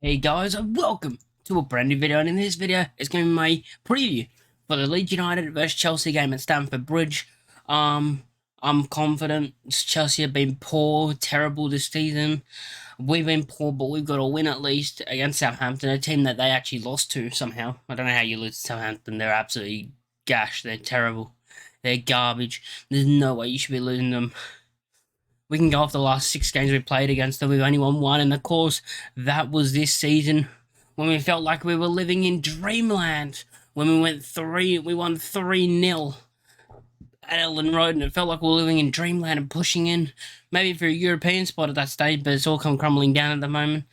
Hey guys, and welcome to a brand new video, and in this video it's going to be my preview for the Leeds United vs Chelsea game at Stamford Bridge. I'm confident. Chelsea have been poor, terrible this season. We've been poor, but we've got to win at least against Southampton, a team that they actually lost to somehow. I don't know how you lose to Southampton. They're absolutely gash. They're terrible. They're garbage. There's no way you should be losing them. We can go off the last 6 games we played against them. We've only won one, and of course, that was this season when we felt like we were living in dreamland. When we won 3-0 at Ellen Road, and it felt like we were living in dreamland and pushing in, maybe for a European spot at that stage, but it's all come crumbling down at the moment.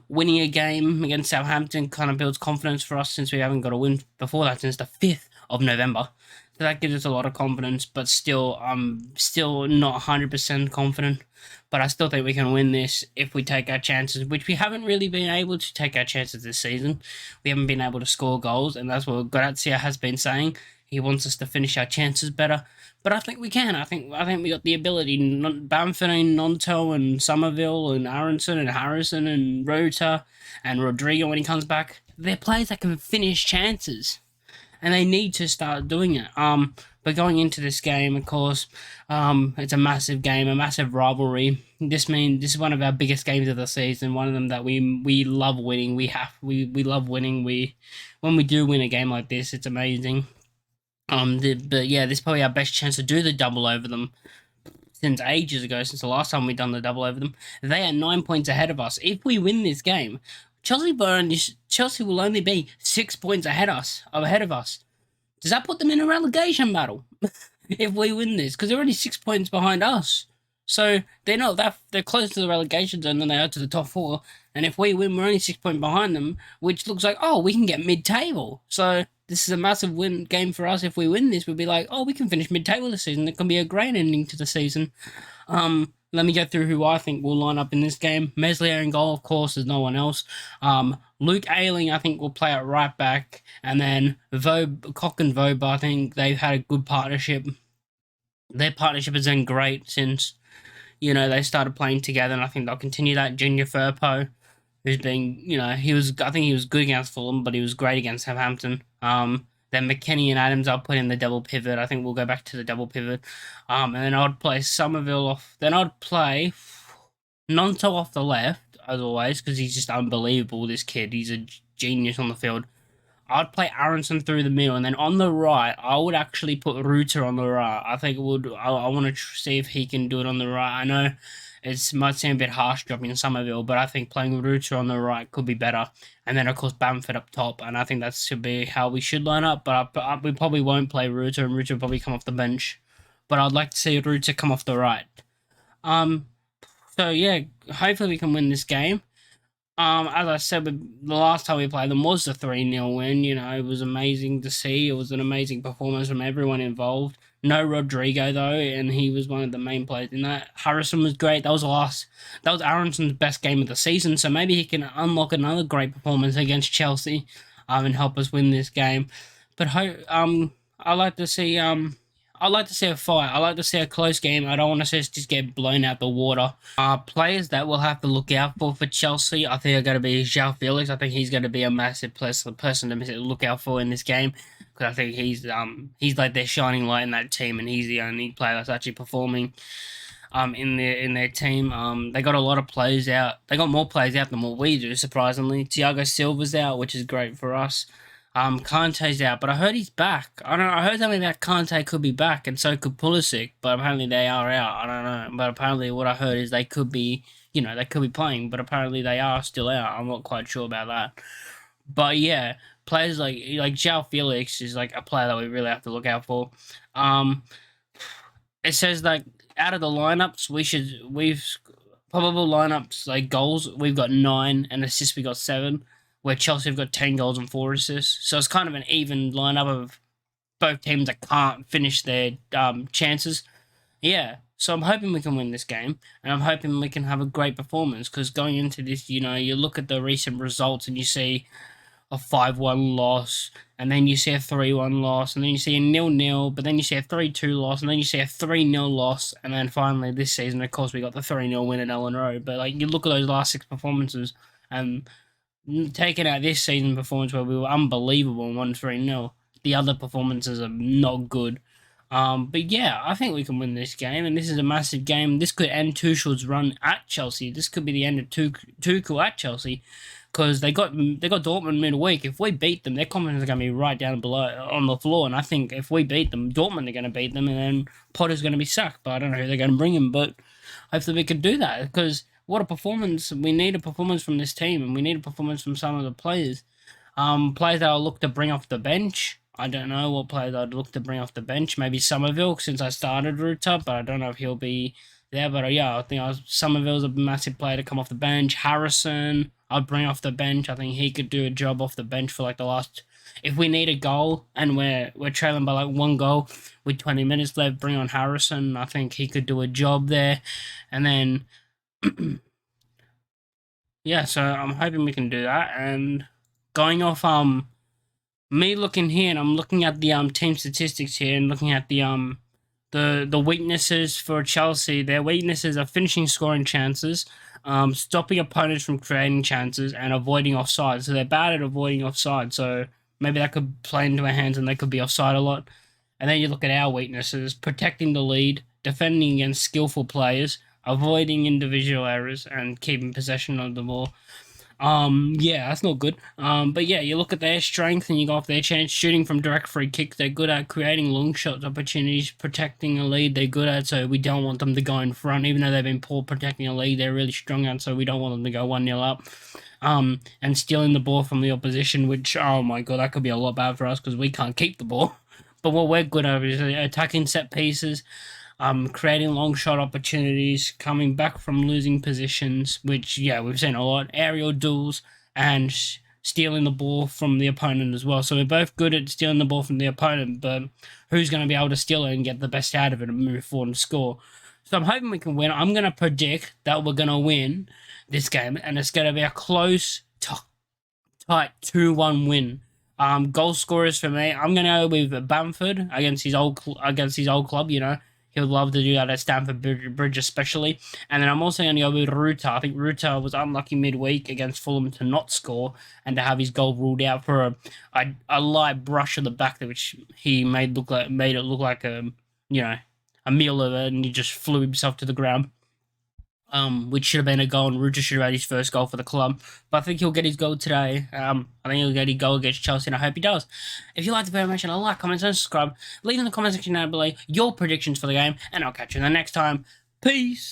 Winning a game against Southampton kind of builds confidence for us since we haven't got a win before that since the 5th of November. So that gives us a lot of confidence, but still, I'm still not 100% confident. But I still think we can win this if we take our chances, which we haven't really been able to take our chances this season. We haven't been able to score goals, and that's what Grazia has been saying. He wants us to finish our chances better, but I think we can. I think we got the ability. Bamford and Nonto and Somerville and Aronson and Harrison and Rota and Rodrigo when he comes back. They're players that can finish chances, and they need to start doing it. But going into this game, of course, it's a massive game, a massive rivalry. This is one of our biggest games of the season. One of them that we love winning. We love winning. When we do win a game like this, it's amazing. But yeah, this is probably our best chance to do the double over them since ages ago, since the last time we done the double over them. They are 9 points ahead of us. If we win this game, Chelsea will only be 6 points ahead of us. Does that put them in a relegation battle if we win this? Because they're already 6 points behind us. So they're closer to the relegation zone than they are to the top 4. And if we win, we're only 6 points behind them, which looks like, oh, we can get mid-table. So this is a massive win game for us. If we win this, we'll be like, oh, we can finish mid-table this season. It can be a great ending to the season. Let me go through who I think will line up in this game. Meslier in goal, of course, there's no one else. Luke Ayling, I think, will play at right back. And then Koch and Voba, I think they've had a good partnership. Their partnership has been great since, they started playing together, and I think they'll continue that. Junior Firpo, who's been, I think he was good against Fulham, but he was great against Southampton. Then McKennie and Adams, I'll put in the double pivot. I think we'll go back to the double pivot. And then I'd play Somerville off. Then I'd play Nonto off the left, as always, because he's just unbelievable, this kid. He's a genius on the field. I'd play Aronson through the middle, and then on the right, I would actually put Ruter on the right. I think I want to see if he can do it on the right. I know it might seem a bit harsh dropping Somerville, but I think playing Ruter on the right could be better. And then, of course, Bamford up top, and I think that should be how we should line up. But we probably won't play Ruter, and Ruter will probably come off the bench. But I'd like to see Ruter come off the right. So, yeah, hopefully we can win this game. As I said, the last time we played them was a 3-0 win. It was amazing to see. It was an amazing performance from everyone involved. No Rodrigo, though, and he was one of the main players in that. Harrison was great. That was Aronson's best game of the season, so maybe he can unlock another great performance against Chelsea and help us win this game. But I like to see a fight. I like to see a close game. I don't want to see us just get blown out the water. Players that we'll have to look out for Chelsea, I think are going to be João Felix. I think he's going to be a massive person to look out for in this game, because I think he's like their shining light in that team, and he's the only player that's actually performing in their team. They got a lot of players out. They got more players out than what we do, surprisingly. Thiago Silva's out, which is great for us. Kante's out, but I heard he's back. I heard something about Kante could be back, and so could Pulisic, but apparently they are out. I don't know, but apparently what I heard is they could be playing, but apparently they are still out. I'm not quite sure about that. But yeah, players like João Felix is like a player that we really have to look out for. It says like out of the lineups, we've probable lineups like goals, we've got 9, and assists we got 7. Where Chelsea have got 10 goals and 4 assists. So it's kind of an even lineup of both teams that can't finish their chances. Yeah, so I'm hoping we can win this game, and I'm hoping we can have a great performance, because going into this, you look at the recent results and you see a 5-1 loss, and then you see a 3-1 loss, and then you see a 0-0, but then you see a 3-2 loss, and then you see a 3-0 loss, and then finally this season, of course, we got the 3-0 win at Ellen Road. But you look at those last 6 performances, and taking out this season performance where we were unbelievable and won 3-0, the other performances are not good. But yeah, I think we can win this game, and this is a massive game. This could end Tuchel's run at Chelsea. This could be the end of Tuchel at Chelsea, because they got Dortmund midweek. If we beat them, their confidence is going to be right down below on the floor. And I think if we beat them, Dortmund are going to beat them, and then Potter's going to be sacked. But I don't know who they're going to bring him. But hopefully we can do that, because what a performance! We need a performance from this team, and we need a performance from some of the players. Players that I'll look to bring off the bench. I don't know what players I'd look to bring off the bench. Maybe Somerville, since I started Ruta, but I don't know if he'll be there. But yeah, I think Somerville's a massive player to come off the bench. Harrison, I'd bring off the bench. I think he could do a job off the bench for like the last. If we need a goal and we're trailing by like one goal with 20 minutes left, bring on Harrison. I think he could do a job there. And then yeah, so I'm hoping we can do that. And going off me looking here, and I'm looking at the team statistics here, and looking at the weaknesses for Chelsea. Their weaknesses are finishing scoring chances, stopping opponents from creating chances, and avoiding offside. So they're bad at avoiding offside. So maybe that could play into our hands, and they could be offside a lot. And then you look at our weaknesses: protecting the lead, defending against skillful players, avoiding individual errors, and keeping possession of the ball. Yeah, that's not good. But yeah, you look at their strength and you go off their chance, shooting from direct free kicks. They're good at creating long shot opportunities, protecting a lead. They're good at, so we don't want them to go in front, even though they've been poor protecting a lead. They're really strong at, so we don't want them to go 1-0 up. And stealing the ball from the opposition, which, oh my god, that could be a lot bad for us because we can't keep the ball. But what we're good at is attacking set pieces, creating long shot opportunities, coming back from losing positions, which, yeah, we've seen a lot, aerial duels, and stealing the ball from the opponent as well. So we're both good at stealing the ball from the opponent, but who's going to be able to steal it and get the best out of it and move forward and score? So I'm hoping we can win. I'm going to predict that we're going to win this game, and it's going to be a close, tight 2-1 win. Goal scorers for me, I'm going to go with Bamford against his old club, you know. He would love to do that at Stamford Bridge especially. And then I'm also going to go with Ruta. I think Ruta was unlucky midweek against Fulham to not score and to have his goal ruled out for a light brush of the back, which he made it look like a meal of it, and he just flew himself to the ground. Which should have been a goal, and Ruta should have had his first goal for the club. But I think he'll get his goal today. I think he'll get his goal against Chelsea, and I hope he does. If you like the video, make sure to like, comment, and subscribe. Leave in the comment section down below your predictions for the game, and I'll catch you in the next time. Peace!